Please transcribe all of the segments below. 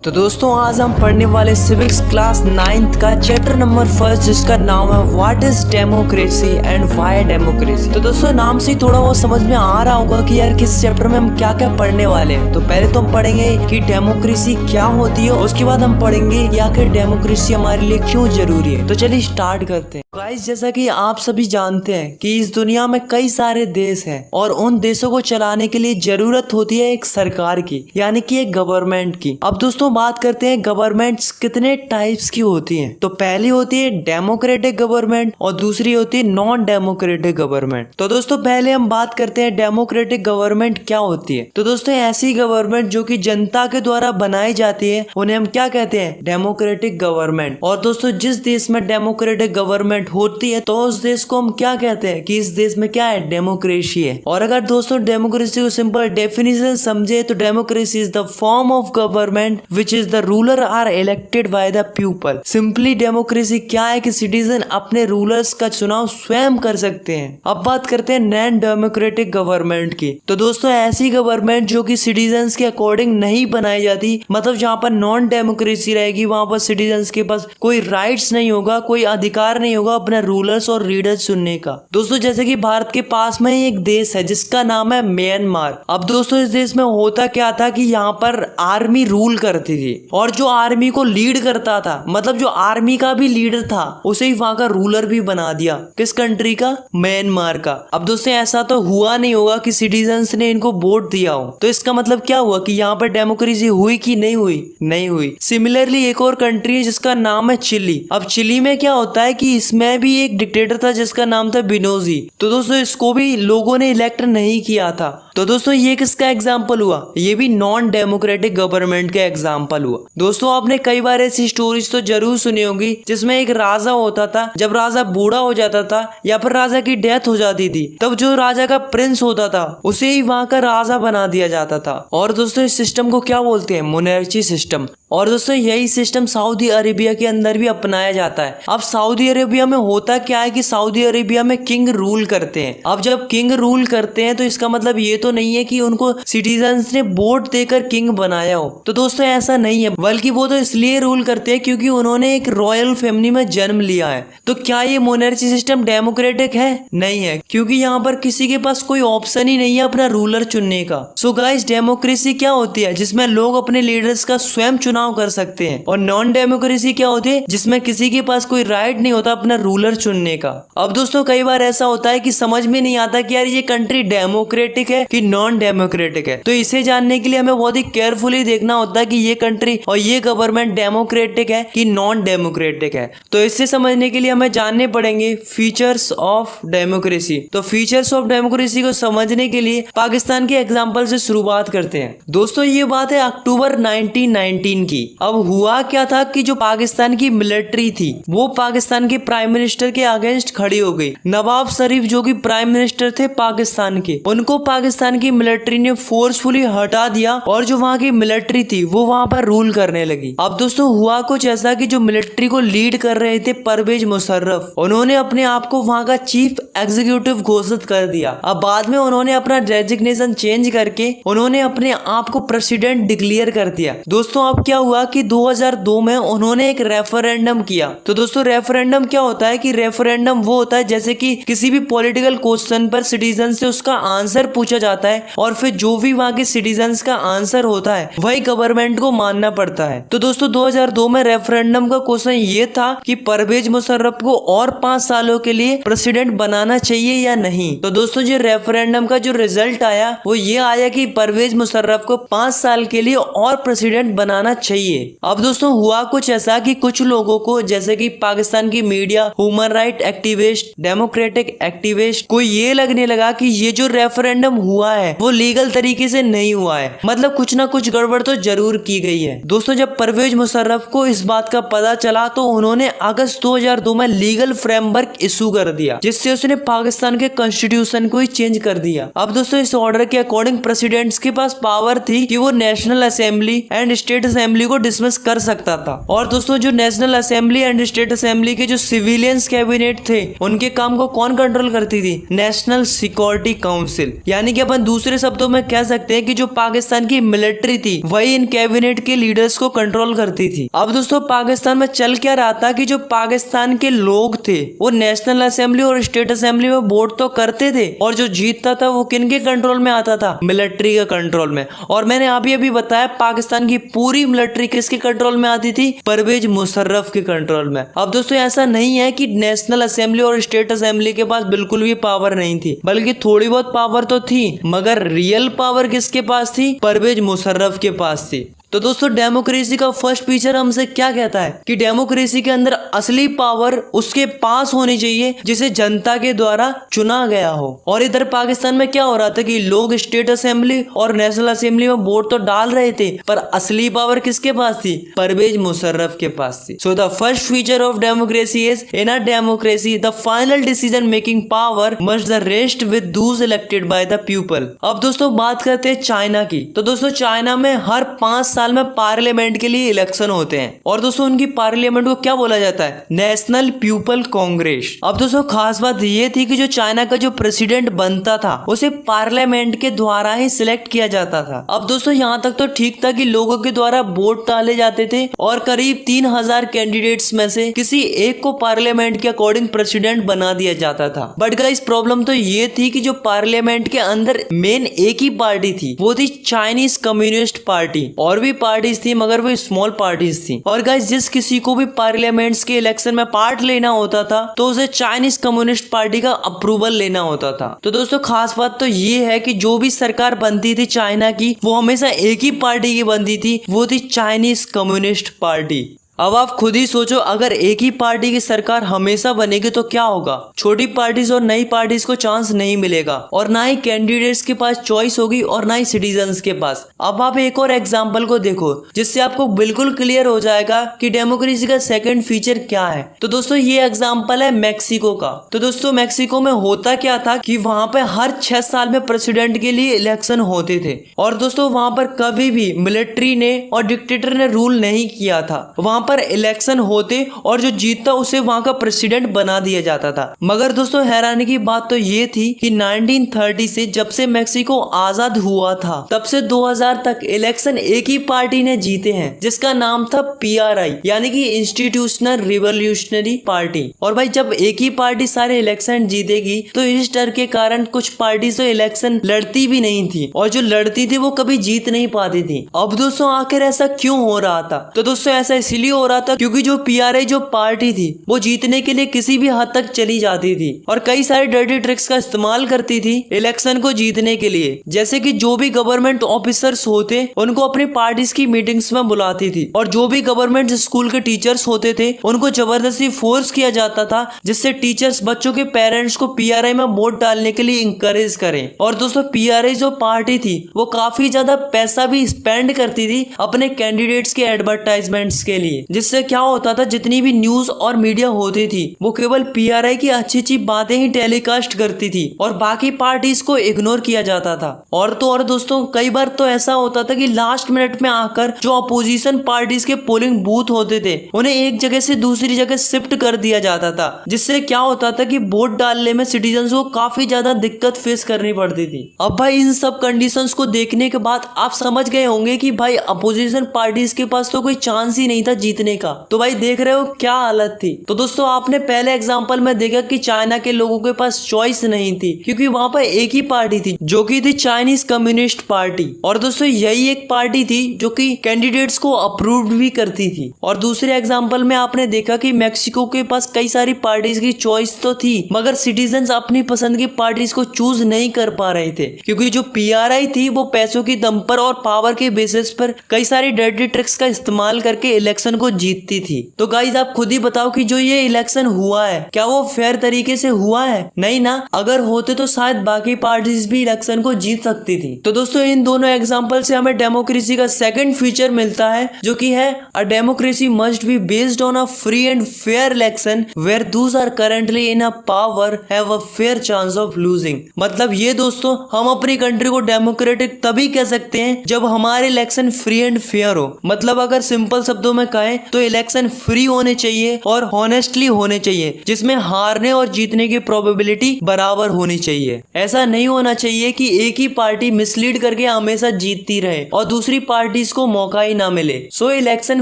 तो दोस्तों आज हम पढ़ने वाले सिविक्स क्लास 9th का चैप्टर नंबर 1 जिसका नाम है what is democracy and why democracy. तो दोस्तों नाम से थोड़ा वो समझ में आ रहा होगा कि यार किस चैप्टर में हम क्या क्या पढ़ने वाले हैं। तो पहले तो हम पढ़ेंगे कि डेमोक्रेसी क्या होती है, उसके बाद हम पढ़ेंगे कि आखिर डेमोक्रेसी हमारे लिए क्यों जरूरी है। तो चलिए स्टार्ट करते हैं। गाइस जैसा कि आप सभी जानते हैं कि इस दुनिया में कई सारे देश हैं और उन देशों को चलाने के लिए जरूरत होती है एक सरकार की, यानी कि एक गवर्नमेंट की। अब दोस्तों बात करते हैं गवर्नमेंट्स कितने टाइप्स की होती हैं। तो पहली होती है डेमोक्रेटिक गवर्नमेंट और दूसरी होती है नॉन डेमोक्रेटिक गवर्नमेंट। तो दोस्तों पहले हम बात करते हैं डेमोक्रेटिक गवर्नमेंट क्या होती है। तो दोस्तों ऐसी गवर्नमेंट जो कि जनता के द्वारा बनाई जाती है उन्हें हम क्या कहते हैं, डेमोक्रेटिक गवर्नमेंट। और दोस्तों जिस देश में डेमोक्रेटिक गवर्नमेंट होती है तो उस देश को हम क्या कहते हैं कि इस देश में क्या है, डेमोक्रेसी है। और अगर दोस्तों डेमोक्रेसी को सिंपल डेफिनेशन समझे तो democracy is the form of government which is the ruler are elected by the people. Simply democracy क्या है कि सिटीजन अपने रूलर्स का चुनाव स्वयं कर सकते हैं। अब बात करते हैं नॉन डेमोक्रेटिक गवर्नमेंट की। तो दोस्तों ऐसी गवर्नमेंट जो कि सिटीजन्स के अकॉर्डिंग नहीं बनाई जाती, मतलब जहाँ पर नॉन डेमोक्रेसी रहेगी वहां पर सिटीजन्स के पास कोई राइट्स नहीं होगा, कोई अधिकार नहीं होगा अपने रूलर्स और लीडर्स चुनने का। दोस्तों जैसे कि भारत के पास में ही एक देश है जिसका नाम है म्यांमार। अब दोस्तों इस देश में होता क्या था कि यहाँ पर आर्मी रूल करती थी और जो आर्मी को लीड करता था, मतलब जो आर्मी का भी लीडर था, उसे ही वहां का रूलर भी बना दिया। किस कंट्री का, म्यांमार का। अब दोस्तों ऐसा तो हुआ नहीं होगा कि सिटीजन्स ने इनको वोट दिया हो, तो इसका मतलब क्या हुआ कि यहाँ पर डेमोक्रेसी हुई कि नहीं हुई, नहीं हुई। सिमिलरली एक और कंट्री है जिसका नाम है चिली। अब चिली में क्या होता है कि इसमें भी एक डिक्टेटर था जिसका नाम था बिनोजी। तो दोस्तों इसको भी लोगों ने इलेक्ट नहीं किया था। तो दोस्तों ये किसका एग्जाम्पल हुआ, ये भी नॉन डेमोक्रेटिक गवर्नमेंट का एग्जाम्पल हुआ। दोस्तों आपने कई बार ऐसी स्टोरीज तो जरूर सुनी होगी जिसमें एक राजा होता था, जब राजा बूढ़ा हो जाता था या फिर राजा की डेथ हो जाती थी तब जो राजा का प्रिंस होता था उसे ही वहां का राजा बना दिया जाता था। और दोस्तों इस सिस्टम को क्या बोलते हैं, मोनार्ची सिस्टम। और दोस्तों यही सिस्टम सऊदी अरेबिया के अंदर भी अपनाया जाता है। अब सऊदी अरेबिया में होता क्या है कि सऊदी अरेबिया में किंग रूल करते हैं। अब जब किंग रूल करते हैं तो इसका मतलब ये तो नहीं है कि उनको सिटीजन्स ने वोट देकर किंग बनाया हो। तो दोस्तों ऐसा नहीं है, बल्कि वो तो इसलिए रूल करते हैं क्योंकि उन्होंने एक रॉयल फैमिली में जन्म लिया है। तो क्या ये मोनार्ची सिस्टम डेमोक्रेटिक है, नहीं है, क्योंकि यहाँ पर किसी के पास कोई ऑप्शन ही नहीं है अपना रूलर चुनने का। सो गाइस डेमोक्रेसी क्या होती है, जिसमें लोग अपने लीडर्स का स्वयं चुनाव कर सकते हैं। और नॉन डेमोक्रेसी क्या होती है, जिसमें किसी के पास कोई राइट नहीं होता अपना रूलर चुनने का। अब दोस्तों कई बार ऐसा होता है कि समझ में नहीं आता कि यार ये कंट्री डेमोक्रेटिक है कि नॉन डेमोक्रेटिक है। तो इसे जानने के लिए हमें बहुत ही केयरफुली देखना होता है कि ये कंट्री और ये गवर्नमेंट डेमोक्रेटिक है कि नॉन डेमोक्रेटिक है। तो इससे समझने के लिए हमें जानने पड़ेंगे फीचर्स ऑफ डेमोक्रेसी। तो फीचर्स ऑफ डेमोक्रेसी को समझने के लिए पाकिस्तान के एग्जाम्पल से शुरुआत करते हैं। दोस्तों ये बात है अक्टूबर 1919 की। अब हुआ क्या था कि जो पाकिस्तान की मिलिट्री थी वो पाकिस्तान के प्राइम मिनिस्टर के अगेंस्ट खड़ी हो गई। नवाब शरीफ जो कि प्राइम मिनिस्टर थे पाकिस्तान के, उनको पाकिस्तान की मिलिट्री ने फोर्सफुली हटा दिया और जो वहाँ की मिलिट्री थी वो वहाँ पर रूल करने लगी। अब दोस्तों हुआ कुछ ऐसा कि जो मिलिट्री को लीड कर रहे थे परवेज मुशर्रफ, उन्होंने अपने आप को वहाँ का चीफ एग्जीक्यूटिव घोषित कर दिया। अब बाद में उन्होंने अपना डेजिग्नेशन चेंज करके उन्होंने अपने आप को प्रेसिडेंट डिक्लेयर कर दिया। दोस्तों अब क्या हुआ कि 2002 में उन्होंने एक रेफरेंडम किया। तो दोस्तों रेफरेंडम क्या होता है कि रेफरेंडम वो होता है जैसे कि किसी भी पॉलिटिकल क्वेश्चन पर सिटीजन से उसका आंसर पूछा जाता है और फिर जो भी वहाँ के सिटीजन्स का आंसर होता है वही गवर्नमेंट को मानना पड़ता है। तो दोस्तों 2002 में रेफरेंडम का क्वेश्चन ये था कि परवेज मुशर्रफ को और 5 सालों के लिए प्रेसिडेंट बनाना चाहिए या नहीं। तो दोस्तों जो रेफरेंडम का जो रिजल्ट आया वो ये आया कि परवेज मुशर्रफ को 5 साल के लिए और प्रेसिडेंट बनाना चाहिए। अब दोस्तों हुआ कुछ ऐसा कि कुछ लोगों को जैसे कि पाकिस्तान की media, human right activist, democratic activist को ये लगने लगा कि ये जो रेफरेंडम हुआ है वो लीगल तरीके से नहीं हुआ है, मतलब कुछ ना कुछ गड़बड़ तो जरूर की गई है। दोस्तों जब परवेज मुशर्रफ को इस बात का पता चला तो उन्होंने अगस्त 2002 में लीगल फ्रेमवर्क इशू कर दिया जिससे उसने पाकिस्तान के कॉन्स्टिट्यूशन को ही चेंज कर दिया। अब दोस्तों इस ऑर्डर के अकॉर्डिंग प्रेसिडेंट्स के पास पावर थी कि वो national assembly and state assembly assembly को डिसमिस कर सकता था। और दोस्तों जो national assembly and state assembly के जो सिविलियंस कैबिनेट थे उनके काम को कौन कंट्रोल करती थी? National security council. यानी कि अपन दूसरे शब्दों में कह सकते हैं कि जो पाकिस्तान की मिलिट्री थी वही इन कैबिनेट के लीडर्स को कंट्रोल करती थी। अब दोस्तों पाकिस्तान में चल क्या रहा था कि जो पाकिस्तान के लोग थे वो नेशनल असेंबली और स्टेट असेंबली में वोट तो करते थे और जो जीतता था वो किन के कंट्रोल में आता था? मिलिट्री के कंट्रोल में। और मैंने अभी बताया पाकिस्तान की पूरी मिलिट्री किसके कंट्रोल में आती थी? परवेज मुशर्रफ के कंट्रोल में। अब दोस्तों ऐसा नहीं है कि नेशनल असेंबली और स्टेट असेंबली के पास बिल्कुल भी पावर नहीं थी, बल्कि थोड़ी बहुत पावर तो थी, मगर रियल पावर किसके पास थी? परवेज मुशर्रफ के पास थी। तो दोस्तों डेमोक्रेसी का फर्स्ट फीचर हमसे क्या कहता है कि डेमोक्रेसी के अंदर असली पावर उसके पास होनी चाहिए जिसे जनता के द्वारा चुना गया हो। और इधर पाकिस्तान में क्या हो रहा था कि लोग स्टेट असेंबली और नेशनल असेंबली में वोट तो डाल रहे थे पर असली पावर किसके पास थी? परवेज मुशर्रफ के पास थी। So the first feature of democracy is in a democracy the final decision making power must the rest with those elected by the people. अब दोस्तों बात करते हैं चाइना की। तो दोस्तों चाइना में हर 5 साल में पार्लियामेंट के लिए इलेक्शन होते हैं और दोस्तों उनकी पार्लियामेंट को क्या बोला जाता है? National people Congress. अब दोस्तों खास बात ये थी कि जो चाइना का जो प्रेसिडेंट बनता था उसे पार्लियामेंट के द्वारा ही सिलेक्ट किया जाता था। अब दोस्तों यहाँ तक तो ठीक था कि लोगों के द्वारा वोट डाले जाते थे और करीब 3000 कैंडिडेट्स में से किसी एक को पार्लियामेंट के अकॉर्डिंग प्रेसिडेंट बना दिया जाता था। बट गाइस प्रॉब्लम तो ये थी कि जो पार्लियामेंट के अंदर मेन एक ही पार्टी थी वो थी चाइनीज कम्युनिस्ट पार्टी। और भी पार्टीज थी मगर वो स्मॉल पार्टीज थी। और गाइस जिस किसी को भी पार्लियामेंट्स के इलेक्शन में पार्ट लेना होता था तो उसे चाइनीज कम्युनिस्ट पार्टी का अप्रूवल लेना होता था। तो दोस्तों खास बात तो ये है कि जो भी सरकार बनती थी चाइना की वो हमेशा एक ही पार्टी की बनती थी, वो थी चाइनीज कम्युनिस्ट पार्टी। अब आप खुद ही सोचो अगर एक ही पार्टी की सरकार हमेशा बनेगी तो क्या होगा? छोटी पार्टीज और नई पार्टीज को चांस नहीं मिलेगा और ना ही कैंडिडेट्स के पास चॉइस होगी और ना ही सिटीजन्स के पास। अब आप एक और एग्जांपल को देखो जिससे आपको बिल्कुल क्लियर हो जाएगा कि डेमोक्रेसी का सेकंड फीचर क्या है। तो दोस्तों ये एग्जाम्पल है मैक्सिको का। तो दोस्तों मैक्सिको में होता क्या था कि वहां पे हर 6 साल में प्रेसिडेंट के लिए इलेक्शन होते थे और दोस्तों वहां पर कभी भी मिलिट्री ने और डिक्टेटर ने रूल नहीं किया था। वहां पर इलेक्शन होते और जो जीतता उसे वहां का प्रेसिडेंट बना दिया जाता था। मगर दोस्तों हैरानी की बात तो ये थी कि 1930 से जब से मैक्सिको आजाद हुआ था तब से 2000 तक इलेक्शन एक ही पार्टी ने जीते हैं जिसका नाम था PRI यानी कि इंस्टीट्यूशनल रिवोल्यूशनरी पार्टी। और भाई जब एक ही पार्टी सारे इलेक्शन जीतेगी तो इस डर के कारण कुछ पार्टी तो इलेक्शन लड़ती भी नहीं थी और जो लड़ती थी वो कभी जीत नहीं पाती थी। अब दोस्तों आखिर ऐसा क्यों हो रहा था? तो दोस्तों ऐसा इसलिए हो रहा था क्योंकि जो PRI जो पार्टी थी वो जीतने के लिए किसी भी हद तक चली जाती थी और कई सारे डर्टी ट्रिक्स का इस्तेमाल करती थी इलेक्शन को जीतने के लिए। जैसे कि जो भी गवर्नमेंट ऑफिसर्स होते उनको अपनी पार्टीज की मीटिंग्स में बुलाती थी और जो भी गवर्नमेंट स्कूल के टीचर्स होते थे उनको जबरदस्ती फोर्स किया जाता था जिससे टीचर्स बच्चों के पेरेंट्स को PRI में वोट डालने के लिए इंकरेज करें। और दोस्तों PRI जो पार्टी थी वो काफी ज्यादा पैसा भी स्पेंड करती थी अपने कैंडिडेट्स के एडवर्टाइजमेंट्स के लिए, जिससे क्या होता था जितनी भी न्यूज और मीडिया होती थी वो केवल PRI की अच्छी बातें ही टेलीकास्ट करती थी और बाकी पार्टीज को इग्नोर किया जाता था। और तो और दोस्तों कई बार तो ऐसा होता था कि लास्ट मिनट में आकर जो अपोजिशन पार्टीज के पोलिंग बूथ होते थे उन्हें एक जगह से दूसरी जगह शिफ्ट कर दिया जाता था, जिससे क्या होता था कि वोट डालने में सिटीजन्स को काफी ज्यादा दिक्कत फेस करनी पड़ती थी। अब भाई इन सब कंडीशंस को देखने के बाद आप समझ गए होंगे कि भाई अपोजिशन पार्टीज के पास तो कोई चांस ही नहीं था जीतने का। तो भाई देख रहे हो क्या हालत थी। तो दोस्तों आपने पहले एग्जांपल में देखा कि चाइना के लोगों के पास चॉइस नहीं थी क्योंकि वहां पर एक ही पार्टी थी जो कि थी चाइनीज कम्युनिस्ट पार्टी। और दोस्तों यही एक पार्टी थी जो कि कैंडिडेट्स को अप्रूव्ड भी करती थी। और दूसरे एग्जांपल में आपने देखा कि मैक्सिको के पास कई सारी पार्टीज की चॉइस तो थी मगर सिटीजन्स अपनी पसंद की पार्टीज को चूज नहीं कर पा रहे थे क्योंकि जो PRI थी वो पैसों की दम पर और पावर के बेसिस पर कई सारी डर्टी ट्रिक्स का इस्तेमाल करके इलेक्शन को जीतती थी। तो गाइज आप खुद ही बताओ कि जो ये इलेक्शन हुआ है क्या वो फेयर तरीके से हुआ है? नहीं ना। अगर होते तो शायद बाकी पार्टीज भी इलेक्शन को जीत सकती थी। तो दोस्तों इन दोनों एग्जाम्पल से हमें डेमोक्रेसी का सेकंड फीचर मिलता है, जो कि है a democracy must be based on a free and fair election where those are currently in a power have a fair chance of losing. मतलब ये दोस्तों हम अपनी कंट्री को डेमोक्रेटिक तभी कह सकते हैं जब हमारे इलेक्शन फ्री एंड फेयर हो। मतलब अगर सिंपल शब्दों में कहें तो इलेक्शन फ्री होने चाहिए और हॉनेस्टली होने चाहिए, जिसमें हारने और जीतने की प्रोबेबिलिटी बराबर होनी चाहिए। ऐसा नहीं होना चाहिए कि एक ही पार्टी मिसलीड करके हमेशा जीतती रहे और दूसरी पार्टीज को मौका ही ना मिले। सो इलेक्शन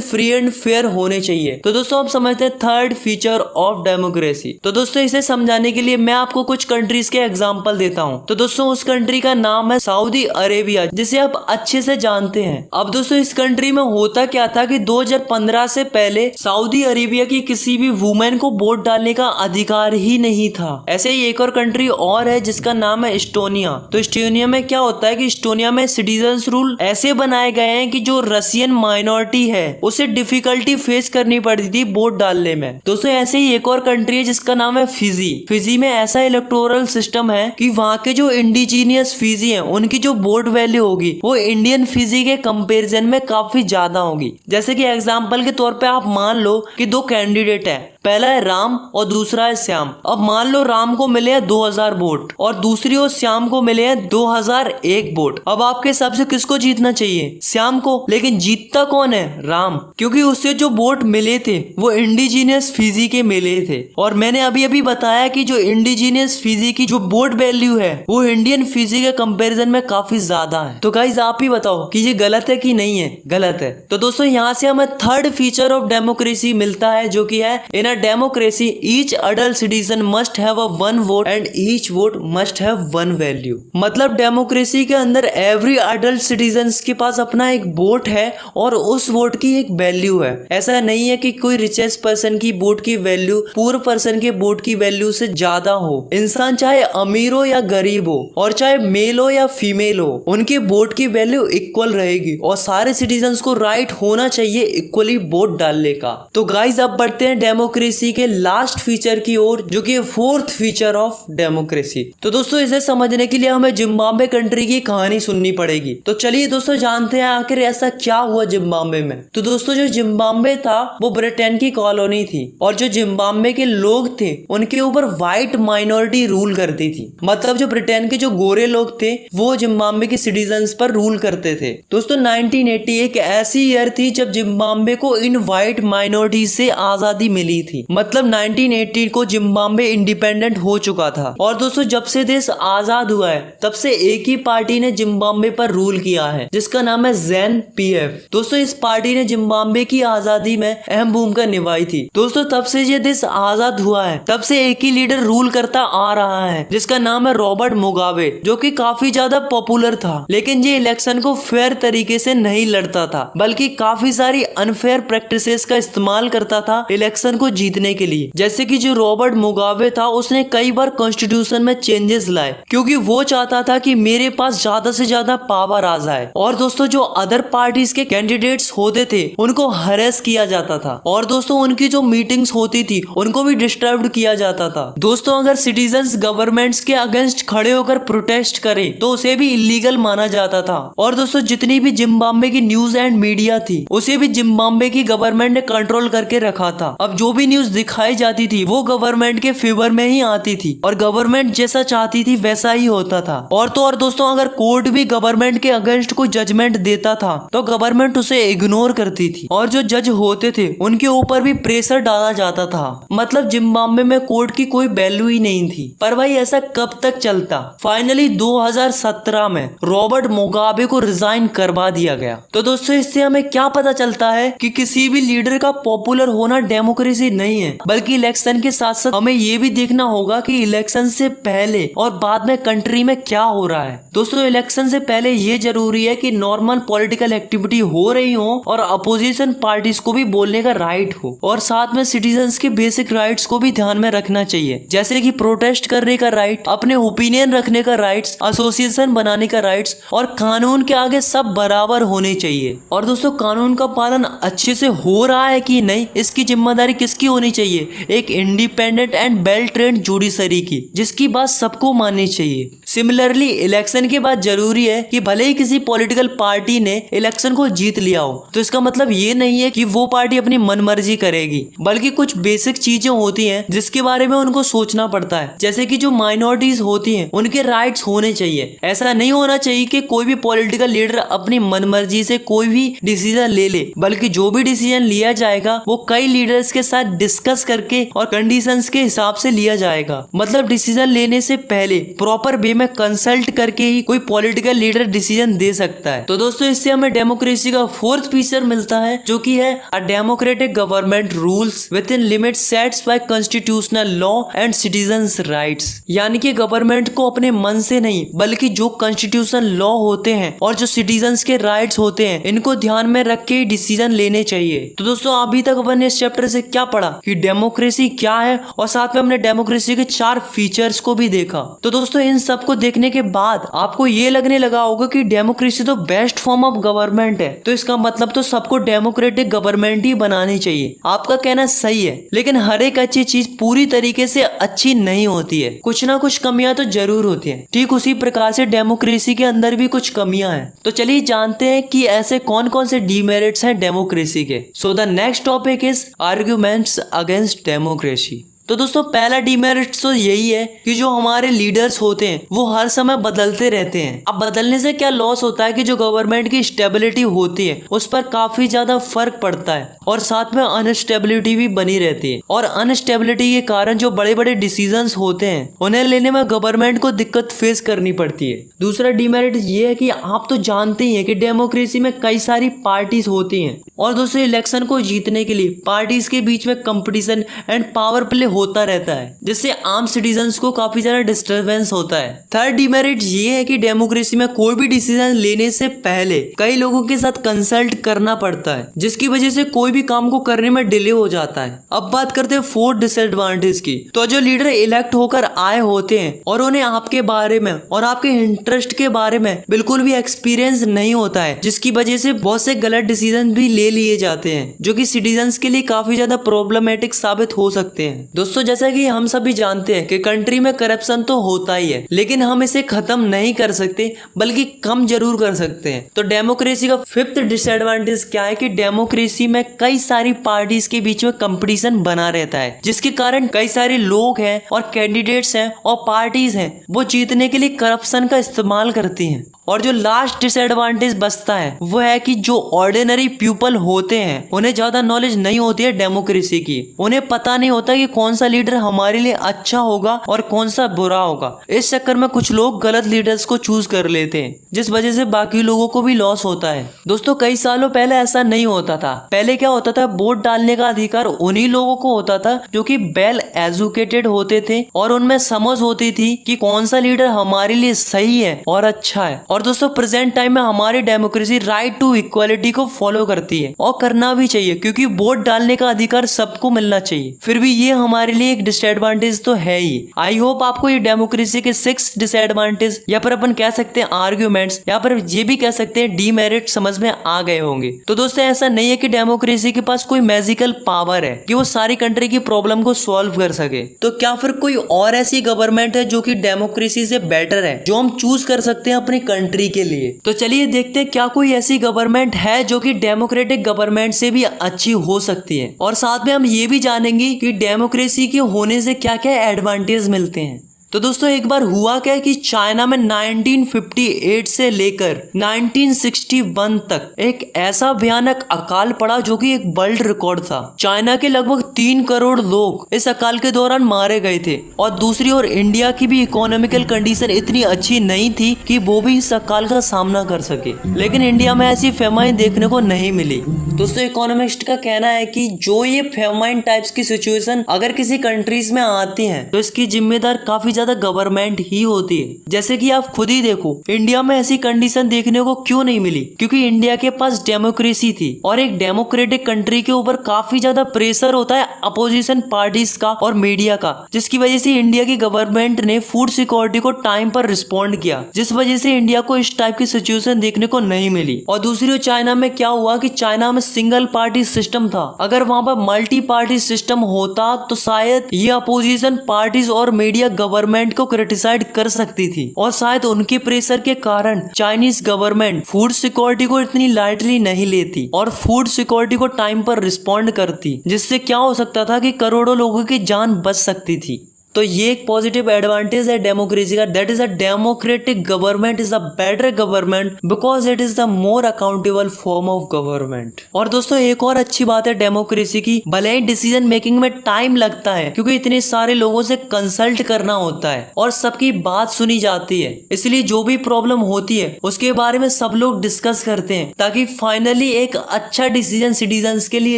फ्री एंड फेयर होने चाहिए। तो दोस्तों आप समझते हैं थर्ड फीचर ऑफ डेमोक्रेसी। तो दोस्तों इसे समझाने के लिए मैं आपको कुछ कंट्रीज के एग्जांपल देता हूं। तो दोस्तों उस कंट्री का नाम है सऊदी अरेबिया, जिसे आप अच्छे से जानते हैं। अब दोस्तों इस कंट्री में होता क्या था कि 2015 से पहले सऊदी अरेबिया की किसी भी वुमेन को वोट डालने का अधिकार ही नहीं था। ऐसे ही एक और कंट्री और है जिसका नाम है एस्टोनिया। तो एस्टोनिया में क्या होता है कि एस्टोनिया में सिटीजन्स रूल ऐसे बनाए गए हैं कि जो रशियन माइनॉरिटी है उसे डिफिकल्टी फेस करनी पड़ती थी वोट डालने में। दोस्तों ऐसे ही एक और कंट्री है जिसका नाम है फिजी। फिजी में ऐसा इलेक्टोरल सिस्टम है कि वहाँ के जो इंडिजीनियस फिजी हैं उनकी जो वोट वैल्यू होगी वो इंडियन फिजी के कंपैरिजन में काफी ज्यादा होगी। जैसे कि एग्जांपल के तौर पे आप मान लो कि दो कैंडिडेट है, पहला है राम और दूसरा है श्याम। अब मान लो राम को मिले हैं 2000 वोट और दूसरी ओर श्याम को मिले हैं 2001 वोट। अब आपके हिसाब से किसको जीतना चाहिए? श्याम को। लेकिन जीतता कौन है? राम, क्योंकि उससे जो वोट मिले थे वो इंडिजीनियस फिजी के मिले थे। और मैंने अभी अभी बताया कि जो इंडिजीनियस फिजी की जो वोट वैल्यू है वो इंडियन फिजी के कंपेरिजन में काफी ज्यादा है। तो गाइज आप ही बताओ कि ये गलत है कि नहीं है? गलत है। तो दोस्तों यहाँ से हमें थर्ड फीचर ऑफ डेमोक्रेसी मिलता है, जो कि है in democracy each adult citizen must have a one vote and each vote must have one value. मतलब डेमोक्रेसी के अंदर एवरी अडल्ट सिटीजन्स के पास अपना एक वोट है और उस वोट की एक वैल्यू है। ऐसा नहीं है कि कोई रिचेस्ट पर्सन की वोट की वैल्यू पुअर पर्सन के वोट की वैल्यू से ज्यादा हो। इंसान चाहे अमीर हो या गरीब हो और चाहे मेल हो या फीमेल हो, उनके वोट की वैल्यू इक्वल रहेगी और सारे सिटीजन्स को राइट होना चाहिए इक्वली वोट डालने का। तो गाइज अब बढ़ते हैं डेमोक्रेसी के लास्ट फीचर की ओर, जो कि फोर्थ फीचर ऑफ डेमोक्रेसी। तो दोस्तों इसे समझने के लिए हमें जिम्बाब्वे कंट्री की कहानी सुननी पड़ेगी। तो चलिए दोस्तों जानते हैं आखिर ऐसा क्या हुआ जिम्बाब्वे में। तो दोस्तों जो जिम्बाब्वे था वो ब्रिटेन की कॉलोनी थी और जो जिम्बाब्वे के लोग थे उनके ऊपर व्हाइट माइनॉरिटी रूल करती थी। मतलब जो ब्रिटेन के जो गोरे लोग थे वो जिम्बाब्वे के सिटीजन्स पर रूल करते थे। दोस्तों 1980 एक ऐसी ईयर थी जब जिम्बाब्वे को इन व्हाइट माइनॉरिटी से आजादी मिली थी। मतलब 1980 को जिम्बाब्वे इंडिपेंडेंट हो चुका था। और दोस्तों जब से देश आजाद हुआ है तब से एक ही पार्टी ने जिम्बाब्वे पर रूल किया है, जिसका नाम है ZANU-PF। दोस्तों इस पार्टी ने जिम्बाब्वे की आजादी में अहम भूमिका निभाई थी। दोस्तों तब से ये देश आजाद हुआ है तब से एक ही लीडर रूल करता आ रहा है, जिसका नाम है रॉबर्ट मुगाबे, जो कि काफी ज्यादा पॉपुलर था। लेकिन ये इलेक्शन को फेयर तरीके से नहीं लड़ता था, बल्कि काफी सारी अनफेयर प्रैक्टिसेस का इस्तेमाल करता था इलेक्शन को जीतने के लिए। जैसे कि जो रॉबर्ट मुगाबे था उसने कई बार कॉन्स्टिट्यूशन में चेंजेस लाए, क्योंकि वो चाहता था कि मेरे पास ज्यादा से ज्यादा पावर आ जाए। और दोस्तों जो अदर पार्टीज के कैंडिडेट्स होते थे उनको हरेस किया जाता था और दोस्तों उनकी जो मीटिंग्स होती थी उनको भी डिस्टर्ब किया जाता था। दोस्तों अगर सिटीजन्स गवर्नमेंट्स के अगेंस्ट खड़े होकर प्रोटेस्ट करे तो उसे भी इलीगल माना जाता था। और दोस्तों जितनी भी जिम्बाब्वे की न्यूज एंड मीडिया थी उसे भी जिम्बाब्वे की गवर्नमेंट ने कंट्रोल करके रखा था। अब जो भी न्यूज दिखाई जाती थी वो गवर्नमेंट के फेवर में ही आती थी और गवर्नमेंट जैसा चाहती थी वैसा ही होता था। और तो और दोस्तों अगर कोर्ट भी गवर्नमेंट के अगेंस्ट कोई जजमेंट देता था तो गवर्नमेंट उसे इग्नोर करती थी और जो जज होते थे उनके ऊपर भी प्रेशर डाला जाता था। मतलब जिम्बाब्वे में कोर्ट की कोई वैल्यू ही नहीं थी। पर भाई ऐसा कब तक चलता? फाइनली 2017 में रॉबर्ट मुगाबे को रिजाइन करवा दिया गया। तो दोस्तों इससे हमें क्या पता चलता है कि किसी भी लीडर का पॉपुलर होना डेमोक्रेसी नहीं है, बल्कि इलेक्शन के साथ साथ हमें ये भी देखना होगा कि इलेक्शन से पहले और बाद में कंट्री में क्या हो रहा है। दोस्तों इलेक्शन से पहले ये जरूरी है कि नॉर्मल पॉलिटिकल एक्टिविटी हो रही हो और अपोजिशन पार्टीज को भी बोलने का राइट हो, और साथ में सिटीजन्स के बेसिक राइट्स को भी ध्यान में रखना चाहिए, जैसे कि प्रोटेस्ट करने का राइट, अपने ओपिनियन रखने का राइट्स, एसोसिएशन बनाने का राइट्स, और कानून के आगे सब बराबर होने चाहिए। और दोस्तों कानून का पालन अच्छे से हो रहा है कि नहीं, इसकी जिम्मेदारी किसकी होनी चाहिए? एक independent and well trained judiciary की, जिसकी बात सबको माननी चाहिए। सिमिलरली इलेक्शन के बाद जरूरी है कि भले ही किसी पॉलिटिकल पार्टी ने इलेक्शन को जीत लिया हो, तो इसका मतलब ये नहीं है कि वो पार्टी अपनी मनमर्जी करेगी, बल्कि कुछ बेसिक चीजें होती हैं जिसके बारे में उनको सोचना पड़ता है, जैसे कि जो माइनॉरिटीज होती हैं उनके राइट्स होने चाहिए। ऐसा नहीं होना चाहिए कि कोई भी पॉलिटिकल लीडर अपनी मनमर्जी से कोई भी डिसीजन ले ले, बल्कि जो भी डिसीजन लिया जाएगा वो कई लीडर्स के साथ डिस्कस करके और कंडीशंस के हिसाब से लिया जाएगा। मतलब डिसीजन लेने से पहले प्रॉपर वे में कंसल्ट करके ही कोई पॉलिटिकल लीडर डिसीजन दे सकता है। तो दोस्तों इससे हमें डेमोक्रेसी का फोर्थ फीचर मिलता है, जो कि है a democratic government rules within limits sets by constitutional law and citizens rights. यानी कि गवर्नमेंट को अपने मन से नहीं, बल्कि जो कॉन्स्टिट्यूशन लॉ होते हैं और जो सिटीजंस के राइट्स होते हैं, इनको ध्यान में रख के डिसीजन लेने चाहिए। तो दोस्तों अभी तक अपन ने इस चैप्टर से क्या पढ़ा कि डेमोक्रेसी क्या है, और साथ में हमने डेमोक्रेसी के 4 फीचर्स को भी देखा। तो दोस्तों इन सब को देखने के बाद आपको ये लगने लगा होगा कि डेमोक्रेसी तो बेस्ट फॉर्म ऑफ गवर्नमेंट है, तो इसका मतलब तो सबको डेमोक्रेटिक गवर्नमेंट ही बनानी चाहिए। आपका कहना सही है, लेकिन हर एक अच्छी चीज पूरी तरीके से अच्छी नहीं होती है, कुछ ना कुछ कमियां तो जरूर होती है। ठीक उसी प्रकार से डेमोक्रेसी के अंदर भी कुछ कमियां हैं। तो चलिए जानते हैं कि ऐसे कौन कौन से डीमेरिट्स हैं डेमोक्रेसी के। So the next topic is arguments against democracy. तो दोस्तों पहला डीमेरिट तो यही है कि जो हमारे लीडर्स होते हैं वो हर समय बदलते रहते हैं। अब बदलने से क्या लॉस होता है कि जो गवर्नमेंट की स्टेबिलिटी होती है उस पर काफी ज्यादा फर्क पड़ता है, और साथ में अनस्टेबिलिटी भी बनी रहती है। और अनस्टेबिलिटी के कारण जो बड़े बड़े डिसीजंस होते हैं उन्हें लेने में गवर्नमेंट को दिक्कत फेस करनी पड़ती है। दूसरा डीमेरिट ये है कि आप तो जानते ही हैं कि डेमोक्रेसी में कई सारी पार्टीज होती हैं, और दोस्तों इलेक्शन को जीतने के लिए पार्टीज के बीच में कंपटीशन एंड पावर प्ले होता रहता है, जिससे आम सिटीजन्स को काफी ज्यादा डिस्टरबेंस होता है। थर्ड डीमेरिट ये है कि डेमोक्रेसी में कोई भी डिसीजन लेने से पहले कई लोगों के साथ कंसल्ट करना पड़ता है, जिसकी वजह से कोई भी काम को करने में डिले हो जाता है। अब बात करते हैं फोर्थ डिसएडवांटेज की। तो जो लीडर इलेक्ट होकर आए होते हैं और उन्हें आपके बारे में और आपके इंटरेस्ट के बारे में बिल्कुल भी एक्सपीरियंस नहीं होता है, जिसकी वजह से बहुत से गलत डिसीजन भी ले लिए जाते हैं, जो कि सिटीजन्स के लिए काफी ज्यादा प्रॉब्लमेटिक साबित हो सकते हैं। दोस्तों जैसा कि हम सभी जानते हैं कि कंट्री में करप्शन तो होता ही है, लेकिन हम इसे खत्म नहीं कर सकते, बल्कि कम जरूर कर सकते हैं। तो डेमोक्रेसी का फिफ्थ डिसएडवांटेज क्या है कि डेमोक्रेसी में कई सारी पार्टीज के बीच में कंपटीशन बना रहता है, जिसके कारण कई सारे लोग हैं और कैंडिडेट्स हैं और पार्टीज हैं, वो जीतने के लिए करप्शन का इस्तेमाल करती हैं। और जो लास्ट डिसएडवांटेज बचता है वो है कि जो ऑर्डिनरी पीपल होते हैं उन्हें ज्यादा नॉलेज नहीं होती है डेमोक्रेसी की। उन्हें पता नहीं होता कि कौन सा लीडर हमारे लिए अच्छा होगा और कौन सा बुरा होगा। इस चक्कर में कुछ लोग गलत लीडर्स को चूज कर लेते हैं, जिस वजह से बाकी लोगों को भी लॉस होता है। दोस्तों कई सालों पहले ऐसा नहीं होता था। पहले क्या होता था, वोट डालने का अधिकार उन्हीं लोगों को होता था जो कि वेल एजुकेटेड होते थे और उनमें समझ होती थी कि कौन सा लीडर हमारे लिए सही है और अच्छा है। और दोस्तों प्रेजेंट टाइम में हमारी डेमोक्रेसी राइट टू इक्वालिटी को फॉलो करती है, और करना भी चाहिए, क्योंकि वोट डालने का अधिकार सबको मिलना चाहिए। फिर भी ये हमारे लिए एक डिसएडवांटेज तो है ही। आई होप आपको ये डेमोक्रेसी के 6 डिसएडवांटेज या फिर अपन कह सकते हैं आर्ग्यूमेंट्स या फिर ये भी कह सकते हैं डीमेरिट समझ में आ गए होंगे। तो दोस्तों ऐसा नहीं है कि डेमोक्रेसी के पास कोई मैजिकल पावर है कि वो सारी कंट्री की प्रॉब्लम को सॉल्व कर सके। तो क्या फिर कोई और ऐसी गवर्नमेंट है जो कि डेमोक्रेसी से बेटर है, जो हम चूज कर सकते हैं अपनी कंट्री के लिए? तो चलिए देखते हैं क्या कोई ऐसी गवर्नमेंट है जो कि डेमोक्रेटिक गवर्नमेंट से भी अच्छी हो सकती है, और साथ में हम ये भी जानेंगे कि डेमोक्रेसी के होने से क्या क्या एडवांटेज मिलते हैं। तो दोस्तों एक बार हुआ क्या कि चाइना में 1958 से लेकर 1961 तक एक ऐसा भयानक अकाल पड़ा जो कि एक वर्ल्ड रिकॉर्ड था। चाइना के लगभग 3 करोड़ लोग इस अकाल के दौरान मारे गए थे और दूसरी ओर इंडिया की भी इकोनॉमिकल कंडीशन इतनी अच्छी नहीं थी कि वो भी इस अकाल का सामना कर सके, लेकिन इंडिया में ऐसी फेमाइन देखने को नहीं मिली। दोस्तों इकोनॉमिस्ट का कहना है कि जो ये फेमाइन टाइप्स की सिचुएशन अगर किसी कंट्रीज में आती हैं तो इसकी जिम्मेदार काफी ज्यादा गवर्नमेंट ही होती है। जैसे कि आप खुद ही देखो इंडिया में ऐसी कंडीशन देखने को क्यों नहीं मिली, क्योंकि इंडिया के पास डेमोक्रेसी थी और एक डेमोक्रेटिक कंट्री के ऊपर काफी ज्यादा प्रेशर होता है अपोजिशन पार्टीज का और मीडिया का, जिसकी वजह से इंडिया की गवर्नमेंट ने फूड सिक्योरिटी को टाइम पर रिस्पॉन्ड किया, जिस वजह से इंडिया को इस टाइप की सिचुएशन देखने को नहीं मिली। और दूसरी ओर चाइना में क्या हुआ कि चाइना में सिंगल पार्टी सिस्टम था। अगर वहां पर मल्टी पार्टी सिस्टम होता तो शायद ये अपोजिशन पार्टीज और मीडिया गवर्नमेंट को क्रिटिसाइज कर सकती थी और शायद उनके प्रेशर के कारण चाइनीज गवर्नमेंट फूड सिक्योरिटी को इतनी लाइटली नहीं लेती और फूड सिक्योरिटी को टाइम पर रिस्पॉन्ड करती, जिससे क्या हो सकता था कि करोड़ों लोगों की जान बच सकती थी। तो ये एक पॉजिटिव एडवांटेज है डेमोक्रेसी का, that is a democratic government is a better government because it is the more accountable form of government. और दोस्तों एक और अच्छी बात है डेमोक्रेसी की, भले ही डिसीजन मेकिंग में टाइम लगता है क्योंकि इतने सारे लोगों से कंसल्ट करना होता है और सबकी बात सुनी जाती है, इसलिए जो भी प्रॉब्लम होती है उसके बारे में सब लोग डिस्कस करते हैं ताकि फाइनली एक अच्छा डिसीजन सिटीजन के लिए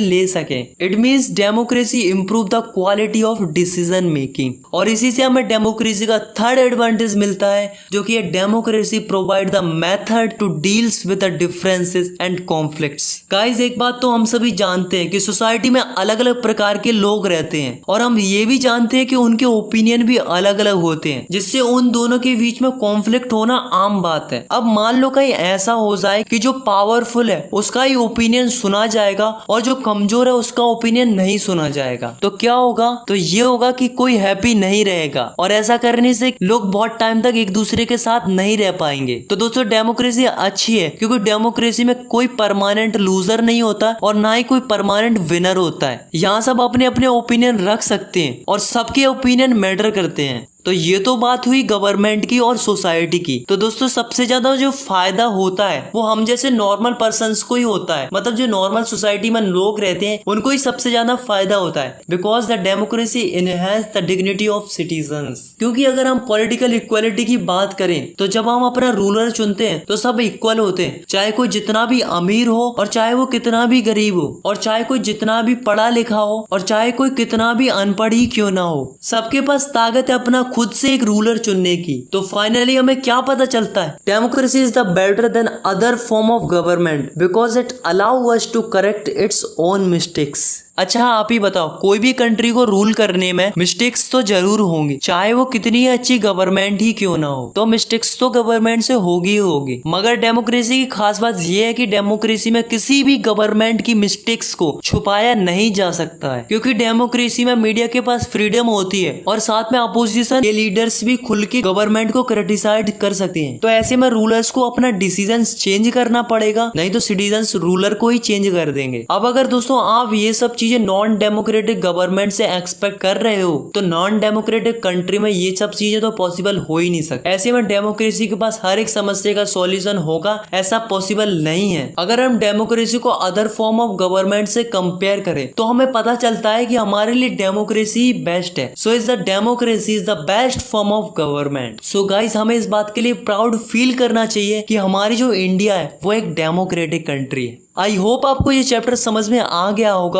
ले सके। It means democracy improve the quality of decision making. और इसी से हमें डेमोक्रेसी का थर्ड एडवांटेज मिलता है जो कि democracy provide the method to deals with the differences and conflicts. Guys एक बात तो हम सभी जानते हैं कि सोसाइटी में अलग अलग प्रकार के लोग रहते हैं और हम ये भी जानते हैं कि उनके ओपिनियन भी अलग अलग होते हैं, जिससे उन दोनों के बीच में कॉन्फ्लिक्ट होना आम बात है। अब मान लो कहीं ऐसा हो जाए कि जो पावरफुल है उसका ही ओपिनियन सुना जाएगा और जो कमजोर है उसका ओपिनियन नहीं सुना जाएगा, तो क्या होगा? तो ये होगा कि कोई हैप्पी नहीं रहेगा और ऐसा करने से लोग बहुत टाइम तक एक दूसरे के साथ नहीं रह पाएंगे। तो दोस्तों डेमोक्रेसी अच्छी है क्योंकि डेमोक्रेसी में कोई परमानेंट लूजर नहीं होता और ना ही कोई परमानेंट विनर होता है। यहाँ सब अपने अपने ओपिनियन रख सकते हैं और सबके ओपिनियन मैटर करते हैं। तो ये तो बात हुई गवर्नमेंट की और सोसाइटी की। तो दोस्तों सबसे ज्यादा जो फायदा होता है वो हम जैसे नॉर्मल पर्सन्स को ही होता है, मतलब जो नॉर्मल सोसाइटी में लोग रहते हैं उनको ही सबसे ज्यादा फायदा होता है, because the democracy enhance the dignity of citizens. क्योंकि अगर हम पॉलिटिकल इक्वालिटी की बात करें तो जब हम अपना रूलर चुनते हैं तो सब इक्वल होते हैं, चाहे कोई जितना भी अमीर हो और चाहे वो कितना भी गरीब हो और चाहे कोई जितना भी पढ़ा लिखा हो और चाहे कोई कितना भी अनपढ़ ही क्यों ना हो, सबके पास ताकत है अपना खुद से एक रूलर चुनने की। तो फाइनली हमें क्या पता चलता है? Democracy is the better than other form of government because it allow us to correct its own mistakes. अच्छा आप ही बताओ, कोई भी कंट्री को रूल करने में मिस्टेक्स तो जरूर होंगी, चाहे वो कितनी अच्छी गवर्नमेंट ही क्यों ना हो, तो मिस्टेक्स तो गवर्नमेंट से होगी ही होगी। मगर डेमोक्रेसी की खास बात यह है कि डेमोक्रेसी में किसी भी गवर्नमेंट की मिस्टेक्स को छुपाया नहीं जा सकता है, क्योंकि डेमोक्रेसी में मीडिया के पास फ्रीडम होती है और साथ में अपोजिशन के लीडर्स भी खुल के गवर्नमेंट को क्रिटिसाइज कर सकते हैं। तो ऐसे में रूलर्स को अपना डिसीजन चेंज करना पड़ेगा, नहीं तो सिटीजन्स रूलर को ही चेंज कर देंगे। अब अगर दोस्तों आप ये सब चीजें नॉन डेमोक्रेटिक गवर्नमेंट से एक्सपेक्ट कर रहे हो तो नॉन डेमोक्रेटिक कंट्री में ये सब चीजें तो पॉसिबल हो ही नहीं सकती। ऐसे में डेमोक्रेसी के पास हर एक समस्या का सॉल्यूशन होगा ऐसा पॉसिबल नहीं है। अगर हम डेमोक्रेसी को अदर फॉर्म ऑफ गवर्नमेंट से कंपेयर करें तो हमें पता चलता है कि हमारे लिए डेमोक्रेसी बेस्ट है। So is the democracy is the best form of government. So guys हमें इस बात के लिए प्राउड फील करना चाहिए कि हमारी जो इंडिया है वो एक डेमोक्रेटिक कंट्री है। आई होप आपको ये चैप्टर समझ में आ गया होगा।